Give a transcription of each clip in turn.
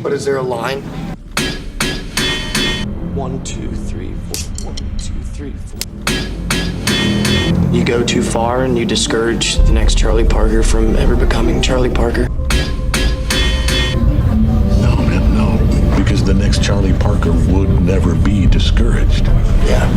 But is there a line? 1, 2, 3, 4. 1, 2, 3, 4. You go too far and you discourage the next Charlie Parker from ever becoming Charlie Parker. No, man, no. Because the next Charlie Parker would never be discouraged. Yeah.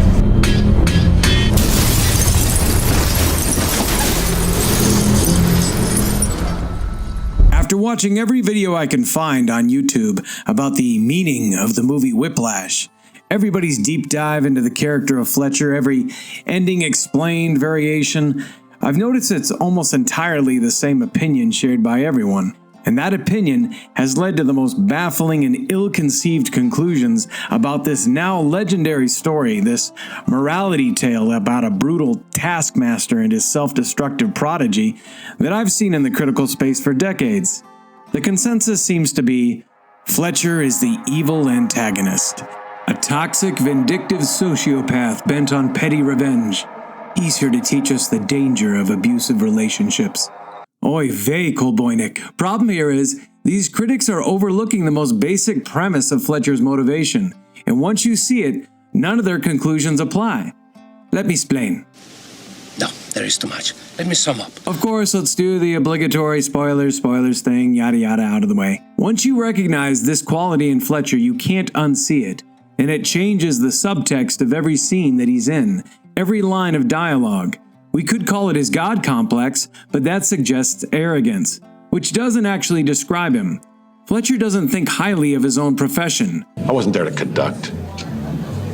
After watching every video I can find on YouTube about the meaning of the movie Whiplash, everybody's deep dive into the character of Fletcher, every ending explained variation, I've noticed it's almost entirely the same opinion shared by everyone. And that opinion has led to the most baffling and ill-conceived conclusions about this now legendary story, this morality tale about a brutal taskmaster and his self-destructive prodigy that I've seen in the critical space for decades. The consensus seems to be, Fletcher is the evil antagonist, a toxic, vindictive sociopath bent on petty revenge. He's here to teach us the danger of abusive relationships. Oy vey, Kolboynik. Problem here is, these critics are overlooking the most basic premise of Fletcher's motivation, and once you see it, none of their conclusions apply. Let me explain. No, there is too much. Let me sum up. Of course, let's do the obligatory spoilers thing, yada yada, out of the way. Once you recognize this quality in Fletcher, you can't unsee it, and it changes the subtext of every scene that he's in, every line of dialogue. We could call it his God complex, but that suggests arrogance, which doesn't actually describe him. Fletcher doesn't think highly of his own profession. I wasn't there to conduct.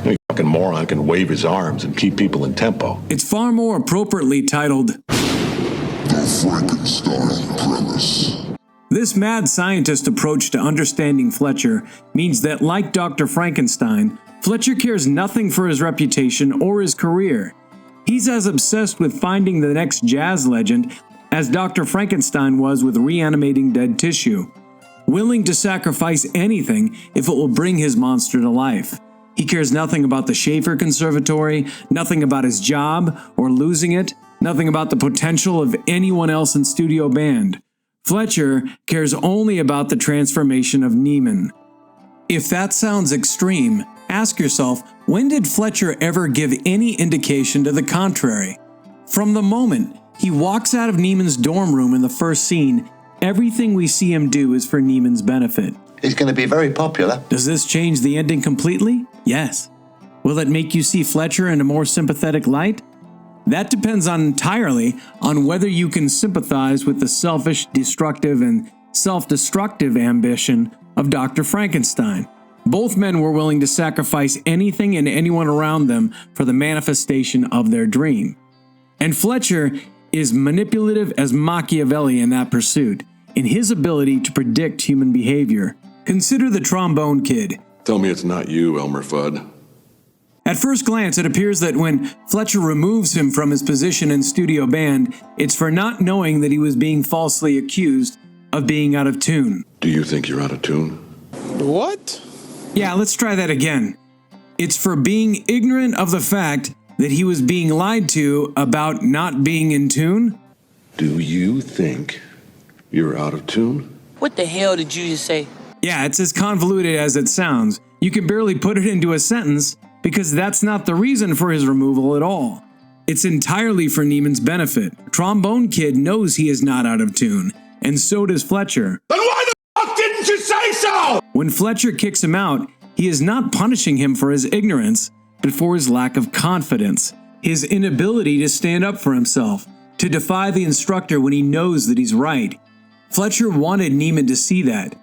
You fucking moron can wave his arms and keep people in tempo. It's far more appropriately titled, The Frankenstein Premise. This mad scientist approach to understanding Fletcher means that, like Dr. Frankenstein, Fletcher cares nothing for his reputation or his career. He's as obsessed with finding the next jazz legend as Dr. Frankenstein was with reanimating dead tissue, willing to sacrifice anything if it will bring his monster to life. He cares nothing about the Schaefer Conservatory, nothing about his job or losing it, nothing about the potential of anyone else in studio band. Fletcher cares only about the transformation of Neiman. If that sounds extreme, ask yourself, when did Fletcher ever give any indication to the contrary? From the moment he walks out of Neiman's dorm room in the first scene, everything we see him do is for Neiman's benefit. He's going to be very popular. Does this change the ending completely? Yes. Will it make you see Fletcher in a more sympathetic light? That depends entirely on whether you can sympathize with the selfish, destructive, and self-destructive ambition of Dr. Frankenstein. Both men were willing to sacrifice anything and anyone around them for the manifestation of their dream. And Fletcher is manipulative as Machiavelli in that pursuit, in his ability to predict human behavior. Consider the trombone kid. Tell me it's not you, Elmer Fudd. At first glance, it appears that when Fletcher removes him from his position in studio band, it's for not knowing that he was being falsely accused of being out of tune. Do you think you're out of tune? What? Yeah, let's try that again. It's for being ignorant of the fact that he was being lied to about not being in tune. Do you think you're out of tune? What the hell did you just say? Yeah, it's as convoluted as it sounds. You can barely put it into a sentence because that's not the reason for his removal at all. It's entirely for Neiman's benefit. Trombone Kid knows he is not out of tune, and so does Fletcher. Then why the fuck didn't you say so? When Fletcher kicks him out, he is not punishing him for his ignorance, but for his lack of confidence, his inability to stand up for himself, to defy the instructor when he knows that he's right. Fletcher wanted Neiman to see that.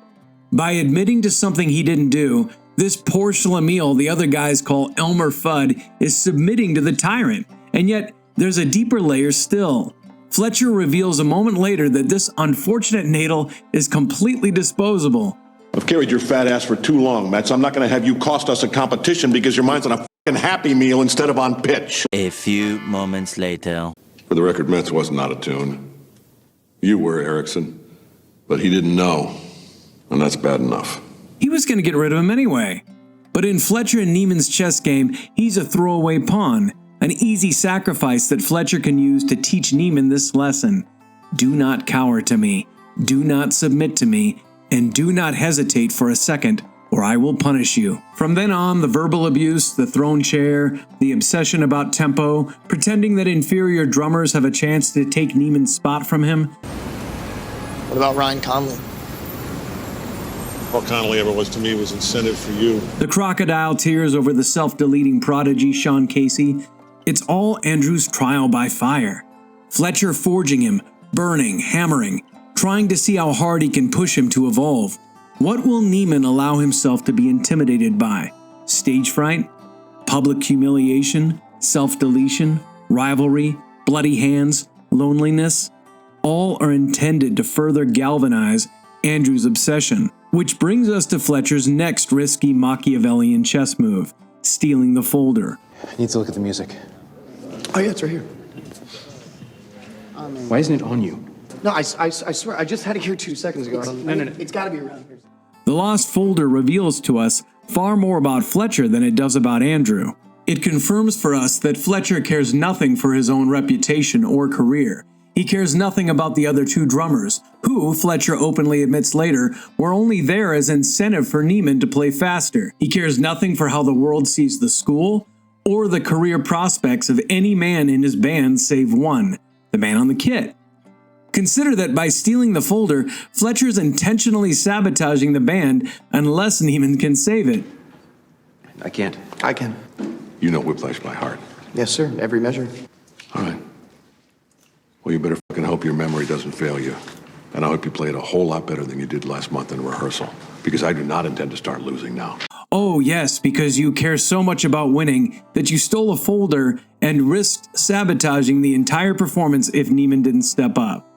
By admitting to something he didn't do, this poor Schlemiel the other guys call Elmer Fudd is submitting to the tyrant, and yet there's a deeper layer still. Fletcher reveals a moment later that this unfortunate Nadel is completely disposable. I've carried your fat ass for too long, Matt, so I'm not going to have you cost us a competition because your mind's on a fucking Happy Meal instead of on pitch. A few moments later. For the record, Metz wasn't out of tune. You were, Erickson. But he didn't know, and that's bad enough. He was going to get rid of him anyway. But in Fletcher and Neiman's chess game, he's a throwaway pawn, an easy sacrifice that Fletcher can use to teach Neiman this lesson. Do not cower to me. Do not submit to me. and do not hesitate for a second, or I will punish you. From then on, the verbal abuse, the throne chair, the obsession about tempo, pretending that inferior drummers have a chance to take Neiman's spot from him. What about Ryan Conley? All Connolly ever was to me was incentive for you. The crocodile tears over the self-deleting prodigy Sean Casey. It's all Andrew's trial by fire. Fletcher forging him, burning, hammering, trying to see how hard he can push him to evolve. What will Neiman allow himself to be intimidated by? Stage fright? Public humiliation? Self-deletion? Rivalry? Bloody hands? Loneliness? All are intended to further galvanize Andrew's obsession. Which brings us to Fletcher's next risky Machiavellian chess move, stealing the folder. I need to look at the music. Oh yeah, it's right here. Why isn't it on you? No, I swear, I just had it here 2 seconds ago. No. It's got to be around here. The lost folder reveals to us far more about Fletcher than it does about Andrew. It confirms for us that Fletcher cares nothing for his own reputation or career. He cares nothing about the other two drummers, who, Fletcher openly admits later, were only there as incentive for Neiman to play faster. He cares nothing for how the world sees the school, or the career prospects of any man in his band save one, the man on the kit. Consider that by stealing the folder, Fletcher's intentionally sabotaging the band unless Neiman can save it. I can't. I can. You know Whiplash by heart. Yes, sir. Every measure. All right. Well, you better fucking hope your memory doesn't fail you. And I hope you play it a whole lot better than you did last month in rehearsal. Because I do not intend to start losing now. Oh yes, because you care so much about winning that you stole a folder and risked sabotaging the entire performance if Neiman didn't step up.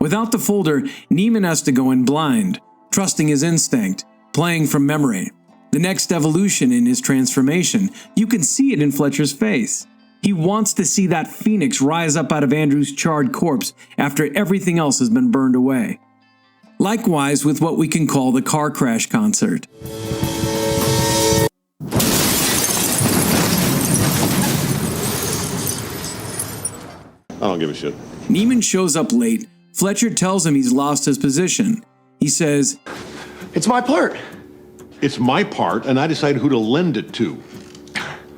Without the folder, Neiman has to go in blind, trusting his instinct, playing from memory. The next evolution in his transformation, you can see it in Fletcher's face. He wants to see that phoenix rise up out of Andrew's charred corpse after everything else has been burned away. Likewise with what we can call the car crash concert. I don't give a shit. Neiman shows up late. Fletcher tells him he's lost his position. He says, It's my part. It's my part, and I decide who to lend it to.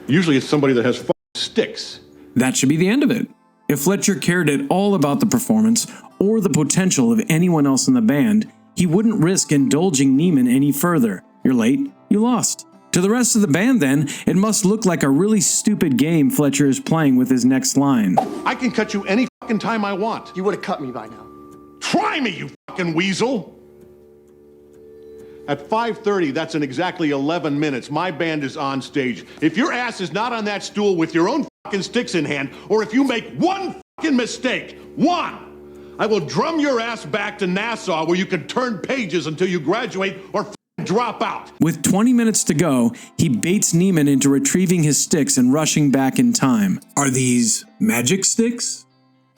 Usually it's somebody that has fucking sticks. that should be the end of it. If Fletcher cared at all about the performance or the potential of anyone else in the band, he wouldn't risk indulging Neiman any further. You're late, you lost. To the rest of the band then, it must look like a really stupid game Fletcher is playing with his next line. I can cut you any fucking time I want. You would have cut me by now. Try me, you fucking weasel! At 5:30, that's in exactly 11 minutes. My band is on stage. If your ass is not on that stool with your own fucking sticks in hand, or if you make one fucking mistake, I will drum your ass back to Nassau where you can turn pages until you graduate or fucking drop out. With 20 minutes to go, he baits Neiman into retrieving his sticks and rushing back in time. Are these magic sticks?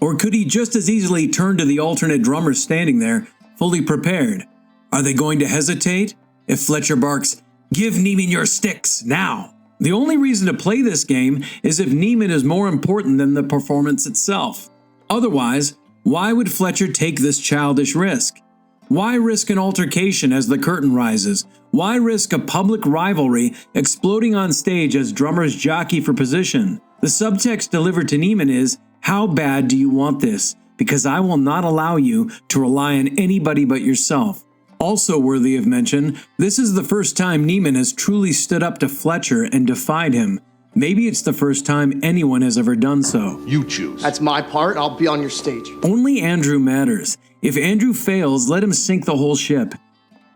Or could he just as easily turn to the alternate drummer standing there, fully prepared? Are they going to hesitate if Fletcher barks, "Give Neiman your sticks, now"? The only reason to play this game is if Neiman is more important than the performance itself. Otherwise, why would Fletcher take this childish risk? Why risk an altercation as the curtain rises? Why risk a public rivalry exploding on stage as drummers jockey for position? The subtext delivered to Neiman is, "How bad do you want this? Because I will not allow you to rely on anybody but yourself." Also worthy of mention, this is the first time Neiman has truly stood up to Fletcher and defied him. Maybe it's the first time anyone has ever done so. You choose. That's my part. I'll be on your stage. Only Andrew matters. If Andrew fails, let him sink the whole ship.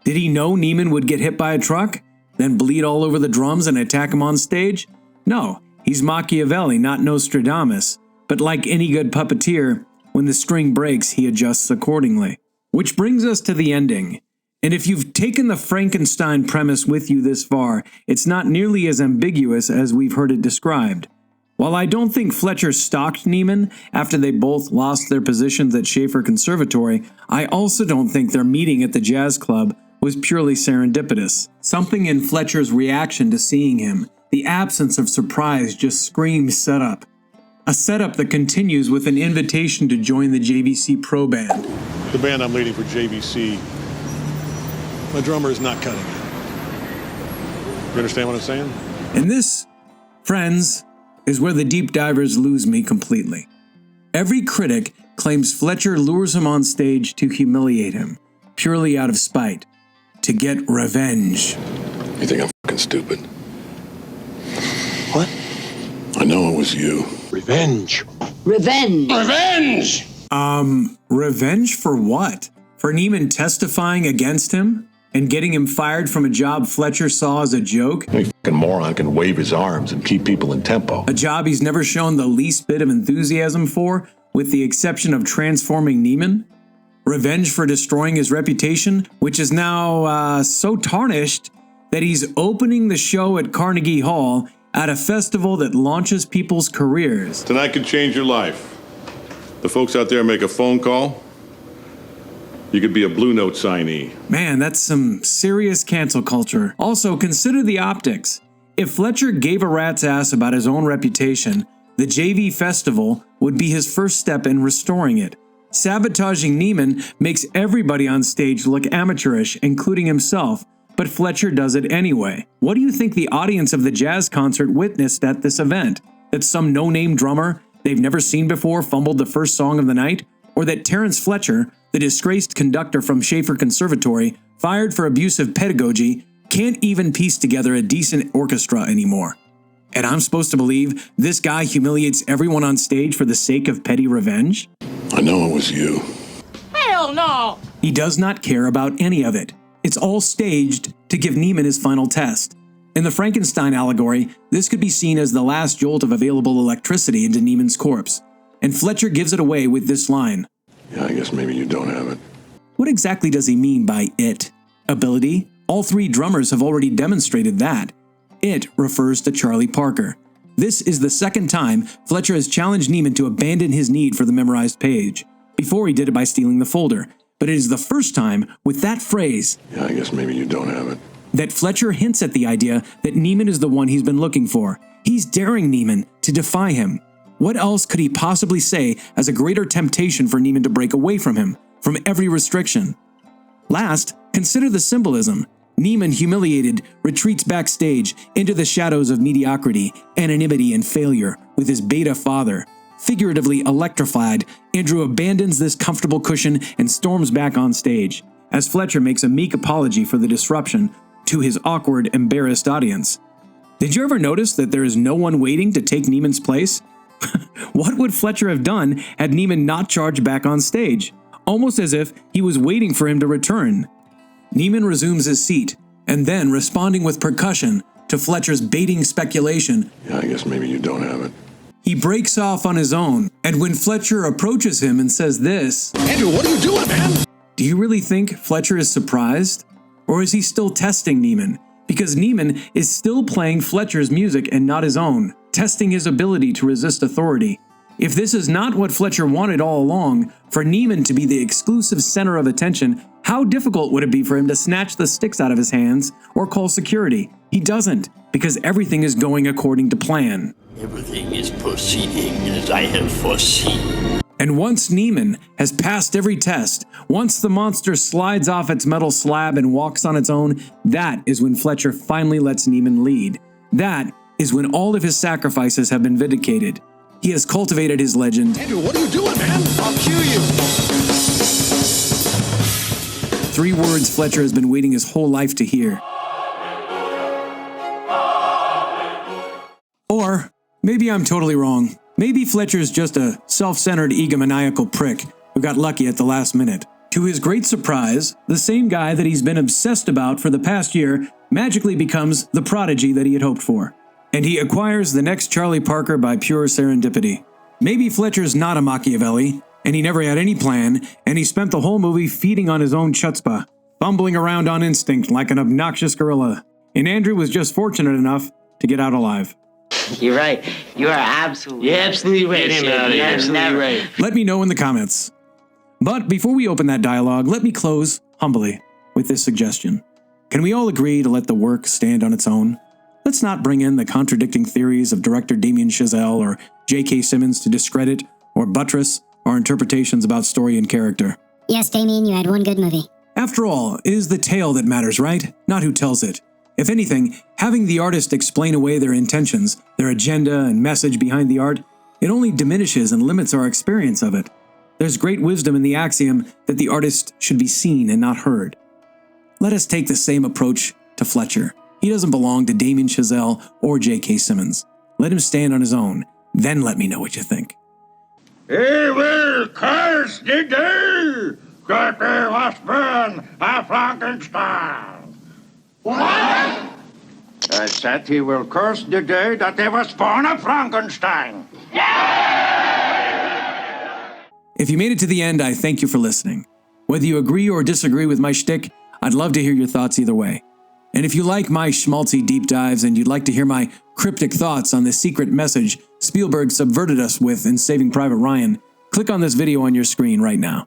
Did he know Neiman would get hit by a truck, then bleed all over the drums and attack him on stage? No, he's Machiavelli, not Nostradamus. But like any good puppeteer, when the string breaks, he adjusts accordingly. Which brings us to the ending. And if you've taken the Frankenstein premise with you this far, it's not nearly as ambiguous as we've heard it described. While I don't think Fletcher stalked Neiman after they both lost their positions at Schaefer Conservatory, I also don't think their meeting at the jazz club was purely serendipitous. Something in Fletcher's reaction to seeing him, the absence of surprise, just screams setup. A setup that continues with an invitation to join the JVC Pro Band. The band I'm leading for JVC My drummer is not cutting it. You understand what I'm saying? And this, friends, is where the deep divers lose me completely. Every critic claims Fletcher lures him on stage to humiliate him, purely out of spite, to get revenge. You think I'm fucking stupid? What? I know it was you. Revenge. Revenge! Revenge for what? For Neiman testifying against him and getting him fired from a job Fletcher saw as a joke? Any fucking moron can wave his arms and keep people in tempo. A job he's never shown the least bit of enthusiasm for, with the exception of transforming Neiman? Revenge for destroying his reputation, which is now so tarnished that he's opening the show at Carnegie Hall at a festival that launches people's careers. Tonight could change your life. The folks out there make a phone call. You could be a Blue Note signee. Man, that's some serious cancel culture. Also, consider the optics. If Fletcher gave a rat's ass about his own reputation, the JV Festival would be his first step in restoring it. Sabotaging Neiman makes everybody on stage look amateurish, including himself, but Fletcher does it anyway. What do you think the audience of the jazz concert witnessed at this event? That some no-name drummer they've never seen before fumbled the first song of the night? Or that Terence Fletcher, the disgraced conductor from Schaefer Conservatory, fired for abusive pedagogy, can't even piece together a decent orchestra anymore? And I'm supposed to believe this guy humiliates everyone on stage for the sake of petty revenge? I know it was you. Hell no! He does not care about any of it. It's all staged to give Neiman his final test. In the Frankenstein allegory, this could be seen as the last jolt of available electricity into Neiman's corpse. And Fletcher gives it away with this line. Yeah, I guess maybe you don't have it. What exactly does he mean by it? Ability? All three drummers have already demonstrated that. It refers to Charlie Parker. This is the second time Fletcher has challenged Neiman to abandon his need for the memorized page. Before he did it by stealing the folder. But it is the first time, with that phrase, Yeah, I guess maybe you don't have it. that Fletcher hints at the idea that Neiman is the one he's been looking for. He's daring Neiman to defy him. What else could he possibly say as a greater temptation for Neiman to break away from him, from every restriction? Last, consider the symbolism. Neiman, humiliated, retreats backstage into the shadows of mediocrity, anonymity, and failure with his beta father. Figuratively electrified, Andrew abandons this comfortable cushion and storms back on stage, as Fletcher makes a meek apology for the disruption to his awkward, embarrassed audience. Did you ever notice that there is no one waiting to take Neiman's place? What would Fletcher have done had Neiman not charged back on stage? Almost as if he was waiting for him to return. Neiman resumes his seat, and then, responding with percussion to Fletcher's baiting speculation, Yeah, I guess maybe you don't have it. he breaks off on his own. And when Fletcher approaches him and says this, Andrew, what are you doing, man? do you really think Fletcher is surprised? Or is he still testing Neiman? Because Neiman is still playing Fletcher's music and not his own, testing his ability to resist authority. If this is not what Fletcher wanted all along, for Neiman to be the exclusive center of attention, how difficult would it be for him to snatch the sticks out of his hands or call security? He doesn't, because everything is going according to plan. Everything is proceeding as I have foreseen. And once Neiman has passed every test, once the monster slides off its metal slab and walks on its own, that is when Fletcher finally lets Neiman lead. That is when all of his sacrifices have been vindicated. He has cultivated his legend. Andrew, what are you doing, man? I'll cue you. 3 words Fletcher has been waiting his whole life to hear. Or maybe I'm totally wrong. Maybe Fletcher's just a self-centered egomaniacal prick who got lucky at the last minute. To his great surprise, the same guy that he's been obsessed about for the past year magically becomes the prodigy that he had hoped for. And he acquires the next Charlie Parker by pure serendipity. Maybe Fletcher's not a Machiavelli, and he never had any plan, and he spent the whole movie feeding on his own chutzpah, fumbling around on instinct like an obnoxious gorilla. And Andrew was just fortunate enough to get out alive. You're right. You are absolutely You're absolutely right. Get him Shane. out of You're here. absolutely Never. right. Let me know in the comments. But before we open that dialogue, let me close humbly with this suggestion. Can we all agree to let the work stand on its own? Let's not bring in the contradicting theories of director Damien Chazelle or J.K. Simmons to discredit or buttress our interpretations about story and character. Yes, Damien, you had one good movie. After all, it is the tale that matters, right? Not who tells it. If anything, having the artist explain away their intentions, their agenda and message behind the art, it only diminishes and limits our experience of it. There's great wisdom in the axiom that the artist should be seen and not heard. Let us take the same approach to Fletcher. He doesn't belong to Damien Chazelle or J.K. Simmons. Let him stand on his own, then let me know what you think. He will curse the day that there was born a Frankenstein. What? I said he will curse the day that there was born a Frankenstein. If you made it to the end, I thank you for listening. Whether you agree or disagree with my shtick, I'd love to hear your thoughts either way. And if you like my schmaltzy deep dives and you'd like to hear my cryptic thoughts on the secret message Spielberg subverted us with in Saving Private Ryan, click on this video on your screen right now.